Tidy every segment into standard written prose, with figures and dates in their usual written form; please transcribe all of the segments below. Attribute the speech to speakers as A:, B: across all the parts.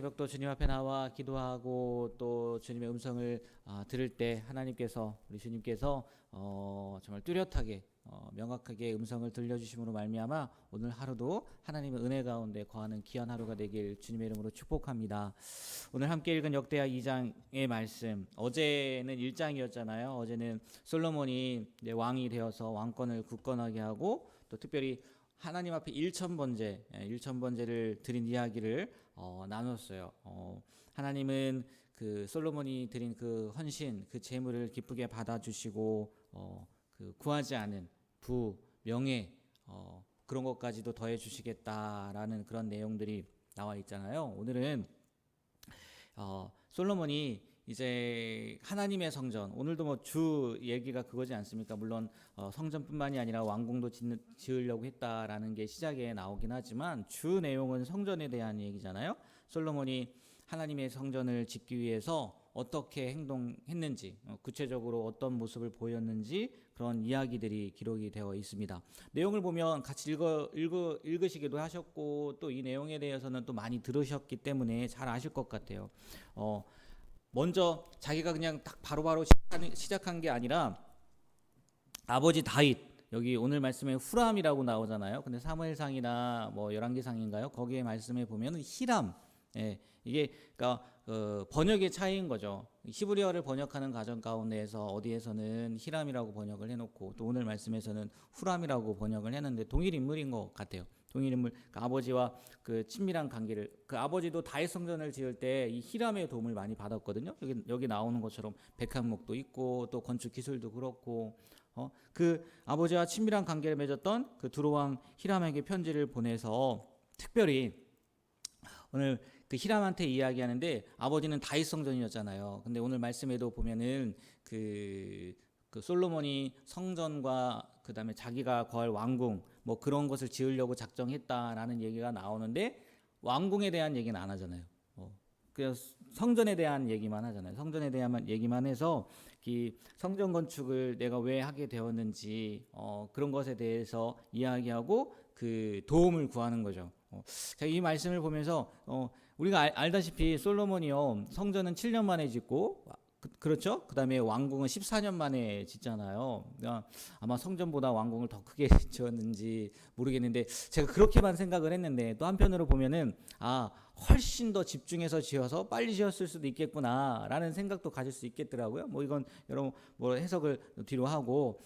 A: 새벽도 주님 앞에 나와 기도하고 또 주님의 음성을 들을 때 하나님께서 우리 주님께서 정말 뚜렷하게 명확하게 음성을 들려주심으로 말미암아 오늘 하루도 하나님의 은혜 가운데 거하는 귀한 하루가 되길 주님의 이름으로 축복합니다. 오늘 함께 읽은 역대하 2장의 말씀, 어제는 1장이었잖아요. 어제는 솔로몬이 왕이 되어서 왕권을 굳건하게 하고 또 특별히 하나님 앞에 일천번제를 드린 이야기를 나눴어요. 하나님은 그 솔로몬이 드린 그 헌신, 그 제물을 기쁘게 받아주시고 그 구하지 않은 부, 명예 그런 것까지도 더해 주시겠다라는 그런 내용들이 나와 있잖아요. 오늘은 솔로몬이 이제 하나님의 성전, 오늘도 뭐 주 얘기가 그거지 않습니까? 물론 성전뿐만이 아니라 왕궁도 지으려고 했다라는 게 시작에 나오긴 하지만 주 내용은 성전에 대한 얘기잖아요. 솔로몬이 하나님의 성전을 짓기 위해서 어떻게 행동했는지, 구체적으로 어떤 모습을 보였는지 그런 이야기들이 기록이 되어 있습니다. 내용을 보면 같이 읽으시기도 하셨고 또 이 내용에 대해서는 또 많이 들으셨기 때문에 잘 아실 것 같아요. 먼저 자기가 그냥 딱 바로바로 시작한 게 아니라 아버지 다윗, 여기 오늘 말씀에 후람이라고 나오잖아요. 근데 사무엘상이나 뭐 열왕기상인가요? 거기에 말씀에 보면은 히람, 이게 그러니까 번역의 차이인 거죠. 히브리어를 번역하는 과정 가운데에서 어디에서는 히람이라고 번역을 해놓고 또 오늘 말씀에서는 후람이라고 번역을 했는데 동일 인물인 것 같아요. 동일 인물, 그 아버지와 그 친밀한 관계를, 그 아버지도 다윗 성전을 지을 때 이 히람의 도움을 많이 받았거든요. 여기 나오는 것처럼 백향목도 있고 또 건축 기술도 그렇고 그 아버지와 친밀한 관계를 맺었던 그 두로왕 히람에게 편지를 보내서 특별히 오늘 그 히람한테 이야기하는데 아버지는 다윗 성전이었잖아요. 근데 오늘 말씀에도 보면은 그 솔로몬이 성전과 그다음에 자기가 거할 왕궁 뭐 그런 것을 지으려고 작정했다라는 얘기가 나오는데 왕궁에 대한 얘기는 안 하잖아요. 그래서 성전에 대한 얘기만 하잖아요. 성전에 대한 얘기만 해서 이 성전 건축을 내가 왜 하게 되었는지 그런 것에 대해서 이야기하고 그 도움을 구하는 거죠. 제가 이 말씀을 보면서 우리가 알다시피 솔로몬이요 성전은 7년 만에 짓고 그렇죠? 그 다음에 왕궁은 14년 만에 짓잖아요. 그러니까 아마 성전보다 왕궁을 더 크게 지었는지 모르겠는데 제가 그렇게만 생각을 했는데 또 한편으로 보면은 훨씬 더 집중해서 지어서 빨리 지었을 수도 있겠구나라는 생각도 가질 수 있겠더라고요. 뭐 이건 여러 뭐 해석을 뒤로 하고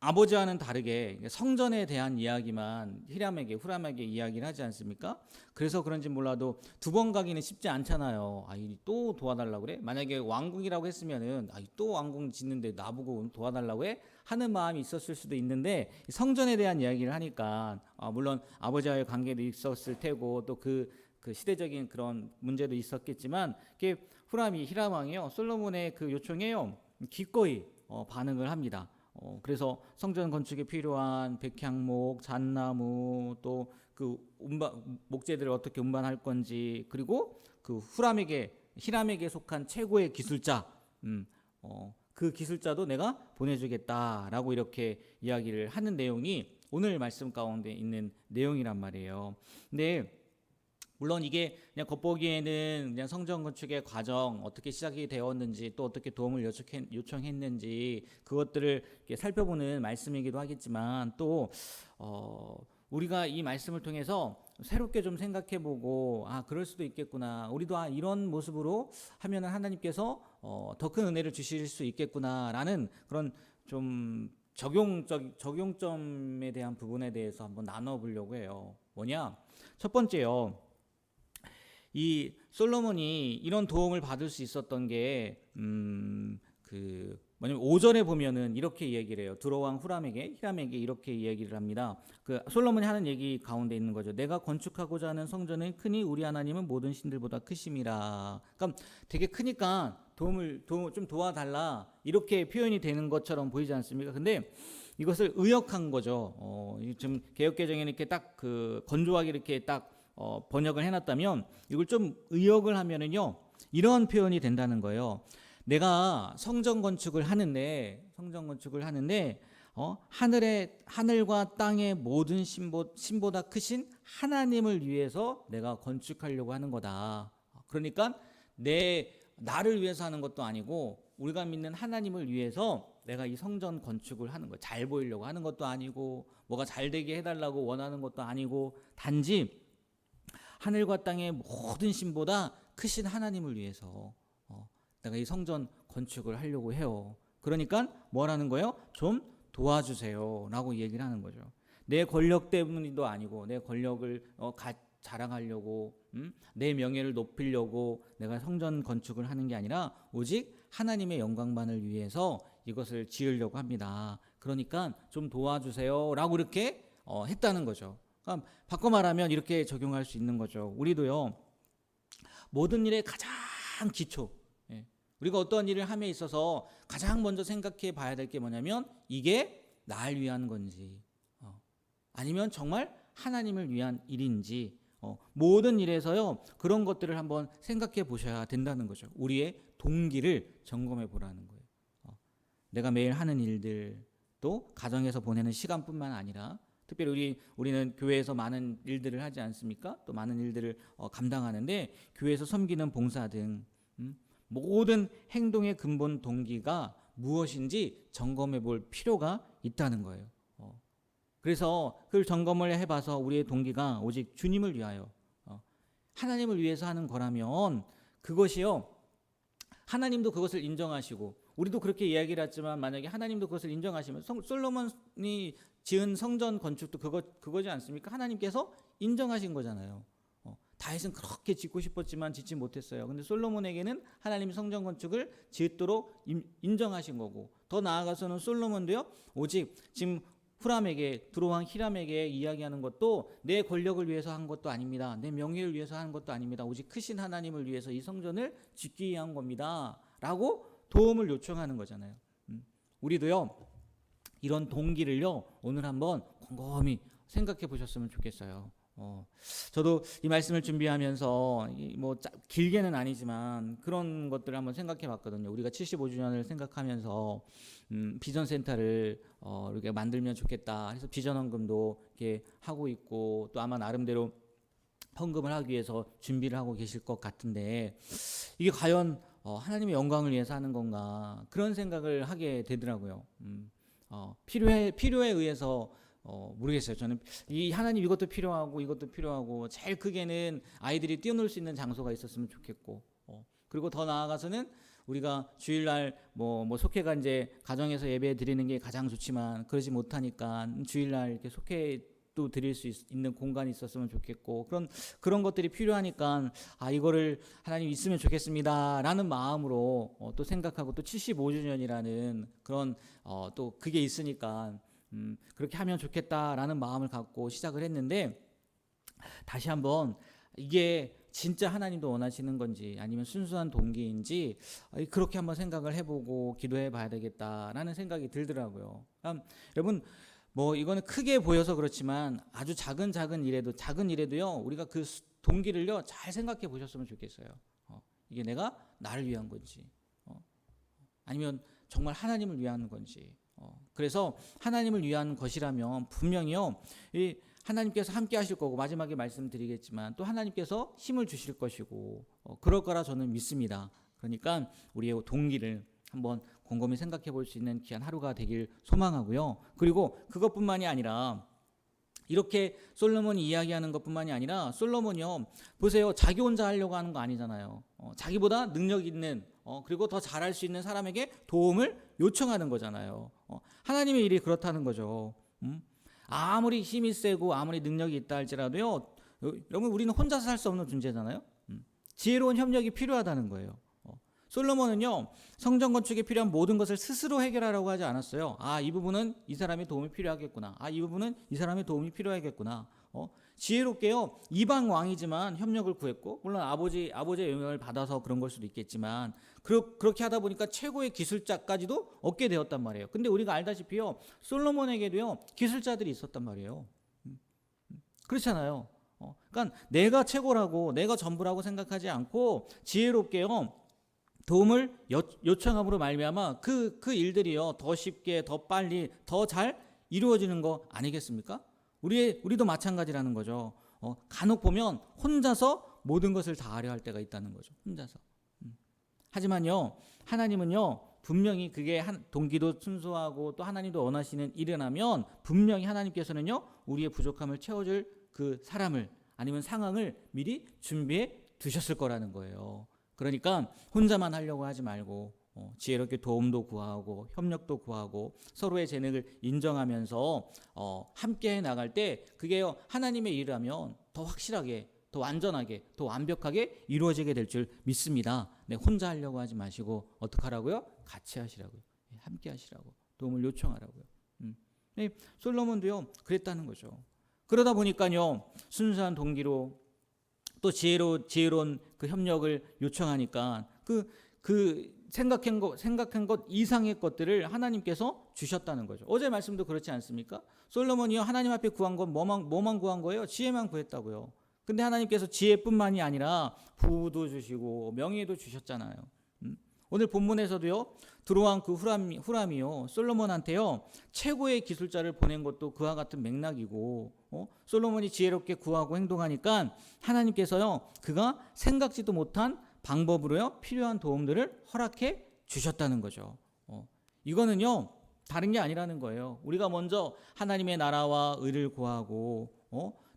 A: 아버지와는 다르게 성전에 대한 이야기만 후람에게 이야기를 하지 않습니까? 그래서 그런지 몰라도 두 번 가기는 쉽지 않잖아요. 또 도와달라고 그래? 만약에 왕궁이라고 했으면은 또 왕궁 짓는데 나보고 도와달라고 해? 하는 마음이 있었을 수도 있는데 성전에 대한 이야기를 하니까 물론 아버지와의 관계도 있었을 테고 또 그 시대적인 그런 문제도 있었겠지만 히람 왕이요 솔로몬의 그 요청에요 기꺼이 반응을 합니다. 그래서 성전 건축에 필요한 백향목, 잣나무 또 그 목재들을 어떻게 운반할 건지 그리고 그 히람에게 속한 최고의 기술자 그 기술자도 내가 보내주겠다라고 이렇게 이야기를 하는 내용이 오늘 말씀 가운데 있는 내용이란 말이에요. 근데 물론 이게 그냥 겉보기에는 그냥 성전 건축의 과정 어떻게 시작이 되었는지 또 어떻게 도움을 요청했는지 그것들을 이렇게 살펴보는 말씀이기도 하겠지만 또 우리가 이 말씀을 통해서 새롭게 좀 생각해보고 그럴 수도 있겠구나. 우리도 이런 모습으로 하면은 하나님께서 더 큰 은혜를 주실 수 있겠구나라는 그런 좀 적용점에 대한 부분에 대해서 한번 나눠보려고 해요. 뭐냐? 첫 번째요. 이 솔로몬이 이런 도움을 받을 수 있었던 게 뭐냐면 5절에 보면은 이렇게 얘기를 해요. 두로왕 히람에게 이렇게 얘기를 합니다. 그 솔로몬이 하는 얘기 가운데 있는 거죠. 내가 건축하고자 하는 성전은 크니 우리 하나님은 모든 신들보다 크심이라. 그러니까 되게 크니까 도움을 좀 도와달라 이렇게 표현이 되는 것처럼 보이지 않습니까? 근데 이것을 의역한 거죠. 지금 개역개정에 이렇게 딱 건조하게 이렇게 딱 번역을 해놨다면 이걸 좀 의역을 하면은요 이런 표현이 된다는 거예요. 내가 성전 건축을 하는데 하늘과 땅의 모든 신보다 크신 하나님을 위해서 내가 건축하려고 하는 거다. 그러니까 나를 위해서 하는 것도 아니고 우리가 믿는 하나님을 위해서 내가 이 성전 건축을 하는 거야. 잘 보이려고 하는 것도 아니고 뭐가 잘 되게 해달라고 원하는 것도 아니고 단지 하늘과 땅의 모든 신보다 크신 하나님을 위해서 내가 이 성전 건축을 하려고 해요. 그러니까 뭐라는 거예요? 좀 도와주세요 라고 얘기를 하는 거죠. 내 권력 때문도 아니고 내 권력을 자랑하려고 내 명예를 높이려고 내가 성전 건축을 하는 게 아니라 오직 하나님의 영광만을 위해서 이것을 지으려고 합니다. 그러니까 좀 도와주세요 라고 이렇게 했다는 거죠. 그러니까 바꿔 말하면 이렇게 적용할 수 있는 거죠. 우리도요, 모든 일의 가장 기초, 우리가 어떤 일을 함에 있어서 가장 먼저 생각해 봐야 될 게 뭐냐면 이게 날 위한 건지 아니면 정말 하나님을 위한 일인지 모든 일에서요 그런 것들을 한번 생각해 보셔야 된다는 거죠. 우리의 동기를 점검해 보라는 거예요. 내가 매일 하는 일들, 또 가정에서 보내는 시간뿐만 아니라 특별히 우리는 교회에서 많은 일들을 하지 않습니까? 또 많은 일들을 감당하는데 교회에서 섬기는 봉사 등 모든 행동의 근본 동기가 무엇인지 점검해 볼 필요가 있다는 거예요. 그래서 그걸 점검을 해봐서 우리의 동기가 오직 주님을 위하여 하나님을 위해서 하는 거라면 그것이요 하나님도 그것을 인정하시고 우리도 그렇게 이야기를 했지만 만약에 하나님도 그것을 인정하시면 솔로몬이 지은 성전 건축도 그거지 않습니까? 하나님께서 인정하신 거잖아요. 다윗은 그렇게 짓고 싶었지만 짓지 못했어요. 근데 솔로몬에게는 하나님이 성전 건축을 짓도록 인정하신 거고 더 나아가서는 솔로몬도요 오직 지금 들어왕 히람에게 이야기하는 것도 내 권력을 위해서 한 것도 아닙니다. 내 명예를 위해서 하는 것도 아닙니다. 오직 크신 하나님을 위해서 이 성전을 짓기 위한 겁니다. 라고 도움을 요청하는 거잖아요. 우리도요 이런 동기를요 오늘 한번 곰곰이 생각해 보셨으면 좋겠어요. 저도 이 말씀을 준비하면서 길게는 아니지만 그런 것들을 한번 생각해 봤거든요. 우리가 75주년을 생각하면서 비전센터를 이렇게 만들면 좋겠다 해서 비전헌금도 이렇게 하고 있고 또 아마 나름대로 헌금을 하기 위해서 준비를 하고 계실 것 같은데 이게 과연 하나님의 영광을 위해서 하는 건가 그런 생각을 하게 되더라고요. 필요에 의해서 모르겠어요. 저는 이 하나님 이것도 필요하고 제일 크게는 아이들이 뛰어놀 수 있는 장소가 있었으면 좋겠고 그리고 더 나아가서는 우리가 주일날 뭐 속회가 이제 가정에서 예배 드리는 게 가장 좋지만 그러지 못하니까 주일날 이렇게 속회도 드릴 수 있는 공간이 있었으면 좋겠고 그런 것들이 필요하니까 이거를 하나님 있으면 좋겠습니다라는 마음으로 또 생각하고 또 75주년이라는 그런 또 그게 있으니까 그렇게 하면 좋겠다라는 마음을 갖고 시작을 했는데 다시 한번 이게 진짜 하나님도 원하시는 건지 아니면 순수한 동기인지 그렇게 한번 생각을 해보고 기도해 봐야 되겠다라는 생각이 들더라고요. 여러분 이거는 크게 보여서 그렇지만 아주 작은 일에도요 우리가 그 동기를요 잘 생각해 보셨으면 좋겠어요. 이게 내가 나를 위한 건지 아니면 정말 하나님을 위한 건지 그래서 하나님을 위한 것이라면 분명히요 하나님께서 함께 하실 거고 마지막에 말씀드리겠지만 또 하나님께서 힘을 주실 것이고 그럴 거라 저는 믿습니다. 그러니까 우리의 동기를 한번 곰곰이 생각해 볼 수 있는 귀한 하루가 되길 소망하고요. 그리고 그것뿐만이 아니라 이렇게 솔로몬이 이야기하는 것뿐만이 아니라 솔로몬이요 보세요 자기 혼자 하려고 하는 거 아니잖아요. 자기보다 능력 있는 그리고 더 잘할 수 있는 사람에게 도움을 요청하는 거잖아요. 하나님의 일이 그렇다는 거죠. 아무리 힘이 세고 아무리 능력이 있다 할지라도요 여러분 우리는 혼자서 살 수 없는 존재잖아요. 지혜로운 협력이 필요하다는 거예요. 솔로몬은요 성전 건축에 필요한 모든 것을 스스로 해결하라고 하지 않았어요. 이 부분은 이 사람의 도움이 필요하겠구나. 이 부분은 이 사람의 도움이 필요하겠구나. 지혜롭게요 이방 왕이지만 협력을 구했고 물론 아버지의 영향을 받아서 그런 걸 수도 있겠지만 그렇게 하다 보니까 최고의 기술자까지도 얻게 되었단 말이에요. 근데 우리가 알다시피요 솔로몬에게도요 기술자들이 있었단 말이에요. 그렇잖아요. 그러니까 내가 최고라고 내가 전부라고 생각하지 않고 지혜롭게요 도움을 요청함으로 말미암아 그 일들이요 더 쉽게 더 빨리 더 잘 이루어지는 거 아니겠습니까? 우리도 마찬가지라는 거죠. 간혹 보면 혼자서 모든 것을 다 하려 할 때가 있다는 거죠. 혼자서. 하지만요 하나님은요 분명히 그게 동기도 순수하고 또 하나님도 원하시는 일이라면 분명히 하나님께서는요 우리의 부족함을 채워줄 그 사람을 아니면 상황을 미리 준비해 두셨을 거라는 거예요. 그러니까 혼자만 하려고 하지 말고 지혜롭게 도움도 구하고 협력도 구하고 서로의 재능을 인정하면서 함께 해 나갈 때 그게 하나님의 일이라면 더 확실하게 더 완전하게 더 완벽하게 이루어지게 될 줄 믿습니다. 네, 혼자 하려고 하지 마시고 어떻게 하라고요? 같이 하시라고요. 함께 하시라고 도움을 요청하라고요. 네, 솔로몬도요 그랬다는 거죠. 그러다 보니까요 순수한 동기로 또 지혜로운 그 협력을 요청하니까 그 생각한 것 이상의 것들을 하나님께서 주셨다는 거죠. 어제 말씀도 그렇지 않습니까? 솔로몬이요 하나님 앞에 구한 건 뭐만 구한 거예요? 지혜만 구했다고요. 근데 하나님께서 지혜뿐만이 아니라 부도 주시고 명예도 주셨잖아요. 오늘 본문에서도요 들어온 그 후람이요 솔로몬한테요 최고의 기술자를 보낸 것도 그와 같은 맥락이고 솔로몬이 지혜롭게 구하고 행동하니까 하나님께서요 그가 생각지도 못한 방법으로요 필요한 도움들을 허락해 주셨다는 거죠. 이거는요 다른 게 아니라는 거예요. 우리가 먼저 하나님의 나라와 의를 구하고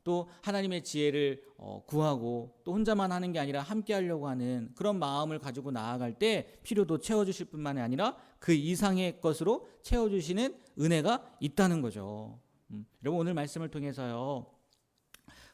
A: 또 하나님의 지혜를 구하고 또 혼자만 하는 게 아니라 함께 하려고 하는 그런 마음을 가지고 나아갈 때 필요도 채워주실 뿐만이 아니라 그 이상의 것으로 채워주시는 은혜가 있다는 거죠. 여러분 오늘 말씀을 통해서요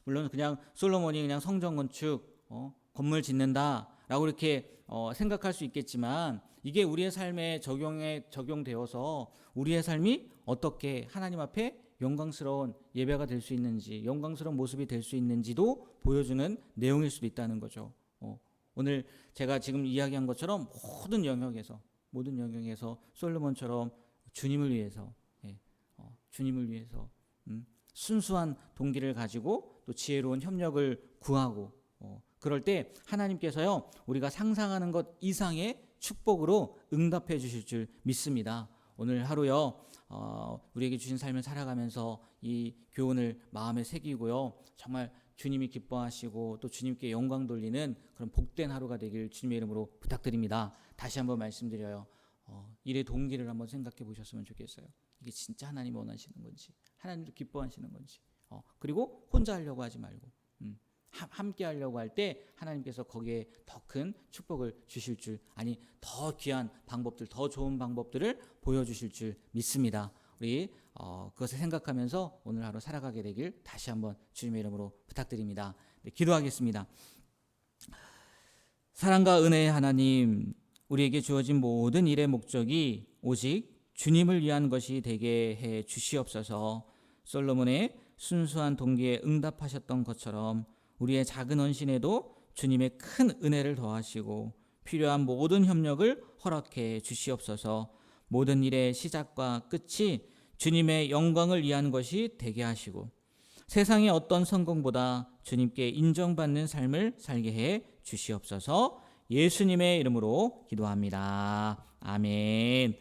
A: 물론 그냥 솔로몬이 그냥 성전 건축 건물 짓는다라고 이렇게 생각할 수 있겠지만 이게 우리의 삶에 적용되어서 우리의 삶이 어떻게 하나님 앞에 영광스러운 예배가 될 수 있는지 영광스러운 모습이 될 수 있는지도 보여주는 내용일 수도 있다는 거죠. 오늘 제가 지금 이야기한 것처럼 모든 영역에서 솔로몬처럼 주님을 위해서 순수한 동기를 가지고 또 지혜로운 협력을 구하고 그럴 때 하나님께서요 우리가 상상하는 것 이상의 축복으로 응답해 주실 줄 믿습니다. 오늘 하루요 우리에게 주신 삶을 살아가면서 이 교훈을 마음에 새기고요 정말 주님이 기뻐하시고 또 주님께 영광 돌리는 그런 복된 하루가 되길 주님의 이름으로 부탁드립니다. 다시 한번 말씀드려요. 일의 동기를 한번 생각해 보셨으면 좋겠어요. 이게 진짜 하나님이 원하시는 건지 하나님도 기뻐하시는 건지 그리고 혼자 하려고 하지 말고 함께 하려고 할 때 하나님께서 거기에 더 큰 축복을 주실 줄 더 귀한 방법들 더 좋은 방법들을 보여주실 줄 믿습니다. 우리 그것을 생각하면서 오늘 하루 살아가게 되길 다시 한번 주님의 이름으로 부탁드립니다. 네, 기도하겠습니다. 사랑과 은혜의 하나님 우리에게 주어진 모든 일의 목적이 오직 주님을 위한 것이 되게 해 주시옵소서. 솔로몬의 순수한 동기에 응답하셨던 것처럼 우리의 작은 헌신에도 주님의 큰 은혜를 더하시고 필요한 모든 협력을 허락해 주시옵소서. 모든 일의 시작과 끝이 주님의 영광을 위한 것이 되게 하시고 세상의 어떤 성공보다 주님께 인정받는 삶을 살게 해 주시옵소서. 예수님의 이름으로 기도합니다. 아멘.